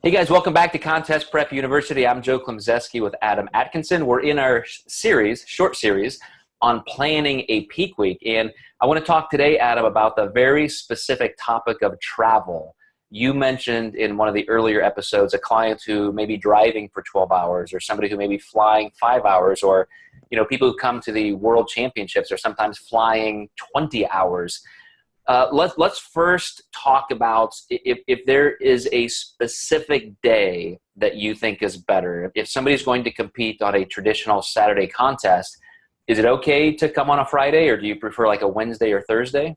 Hey guys, welcome back to Contest Prep University. I'm Joe Klemczewski with Adam Atkinson. We're in our short series on planning a peak week. And I want to talk today, Adam, about the very specific topic of travel. You mentioned in one of the earlier episodes a client who may be driving for 12 hours or somebody who may be flying 5 hours, or people who come to the World Championships are sometimes flying 20 hours. Let's first talk about if there is a specific day that you think is better. If somebody's going to compete on a traditional Saturday contest, is it okay to come on a Friday, or do you prefer like a Wednesday or Thursday?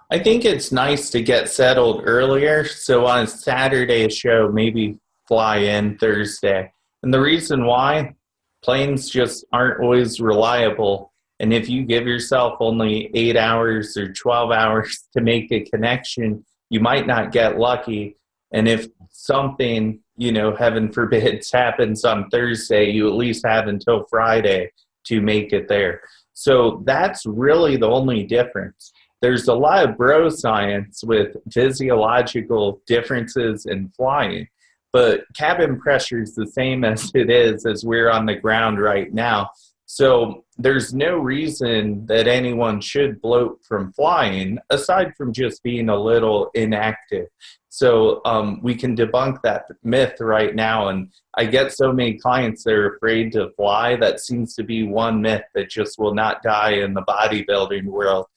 I think it's nice to get settled earlier. So on a Saturday show, maybe fly in Thursday. And the reason why, planes just aren't always reliable. And if you give yourself only 8 hours or 12 hours to make a connection, you might not get lucky. And if something, heaven forbid, happens on Thursday, you at least have until Friday to make it there. So that's really the only difference. There's a lot of bro science with physiological differences in flying, but cabin pressure is the same as it is as we're on the ground right now. So there's no reason that anyone should bloat from flying, aside from just being a little inactive. So we can debunk that myth right now. And I get so many clients that are afraid to fly. That seems to be one myth that just will not die in the bodybuilding world.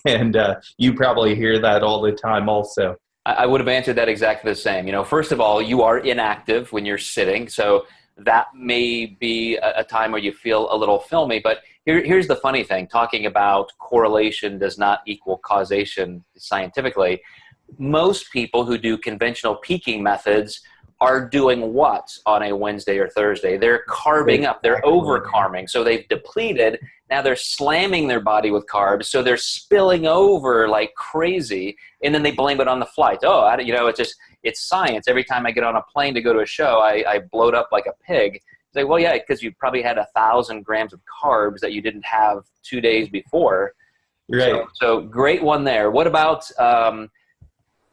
And you probably hear that all the time also. I would have answered that exactly the same. First of all, you are inactive when you're sitting. So that may be a time where you feel a little filmy. But here's the funny thing. Talking about correlation does not equal causation scientifically. Most people who do conventional peaking methods are doing what on a Wednesday or Thursday? They're carbing up. They're over-carming. So they've depleted. Now they're slamming their body with carbs. So they're spilling over like crazy. And then they blame it on the flight. Oh, it's science. Every time I get on a plane to go to a show, I bloat up like a pig. It's like, well, yeah, because you probably had 1,000 grams of carbs that you didn't have 2 days before. Right. So great one there. What about,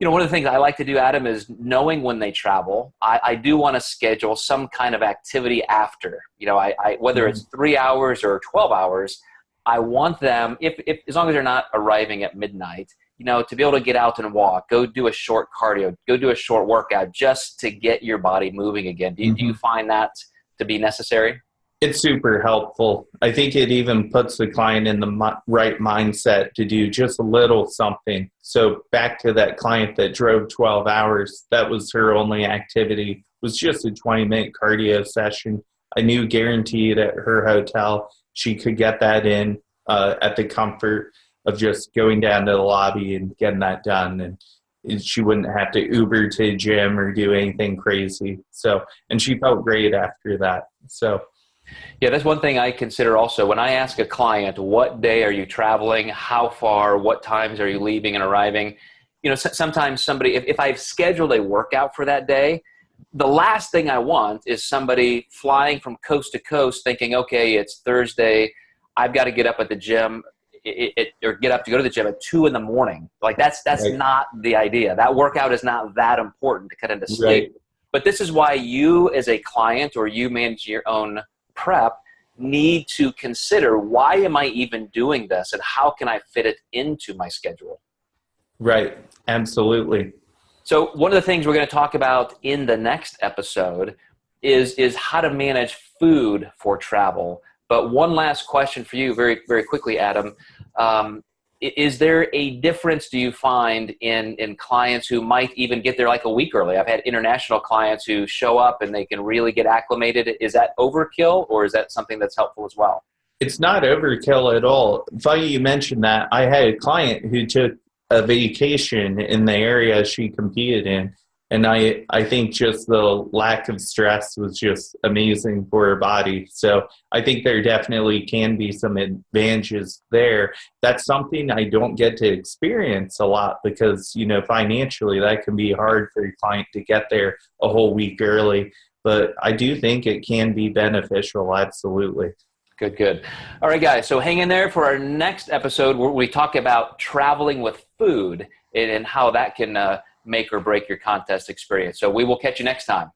one of the things I like to do, Adam, is knowing when they travel. I do want to schedule some kind of activity after. Whether it's 3 hours or 12 hours, I want them, if as long as they're not arriving at midnight, to be able to get out and walk, go do a short cardio, go do a short workout just to get your body moving again. Do you find that to be necessary? It's super helpful. I think it even puts the client in the right mindset to do just a little something. So back to that client that drove 12 hours, that was her only activity, was just a 20-minute cardio session. I knew guaranteed at her hotel she could get that in at the comfort of just going down to the lobby and getting that done. And she wouldn't have to Uber to the gym or do anything crazy. So, and she felt great after that. So, yeah, that's one thing I consider also. When I ask a client, what day are you traveling, how far, what times are you leaving and arriving? Sometimes somebody, if I've scheduled a workout for that day, the last thing I want is somebody flying from coast to coast thinking, okay, it's Thursday, I've got to get up at the gym or get up to go to the gym at 2 a.m. Like that's right. Not the idea. That workout is not that important to cut into sleep. Right. But this is why you as a client, or you manage your own prep, need to consider, why am I even doing this and how can I fit it into my schedule? Right. Absolutely. So one of the things we're going to talk about in the next episode is how to manage food for travel. But one last question for you very, very quickly, Adam. Is there a difference, do you find, in clients who might even get there like a week early? I've had international clients who show up and they can really get acclimated. Is that overkill, or is that something that's helpful as well? It's not overkill at all. Funny you mentioned that. I had a client who took a vacation in the area she competed in. And I think just the lack of stress was just amazing for her body. So I think there definitely can be some advantages there. That's something I don't get to experience a lot because, financially that can be hard for your client to get there a whole week early. But I do think it can be beneficial, absolutely. Good. All right, guys. So hang in there for our next episode where we talk about traveling with food and how that can make or break your contest experience. So we will catch you next time.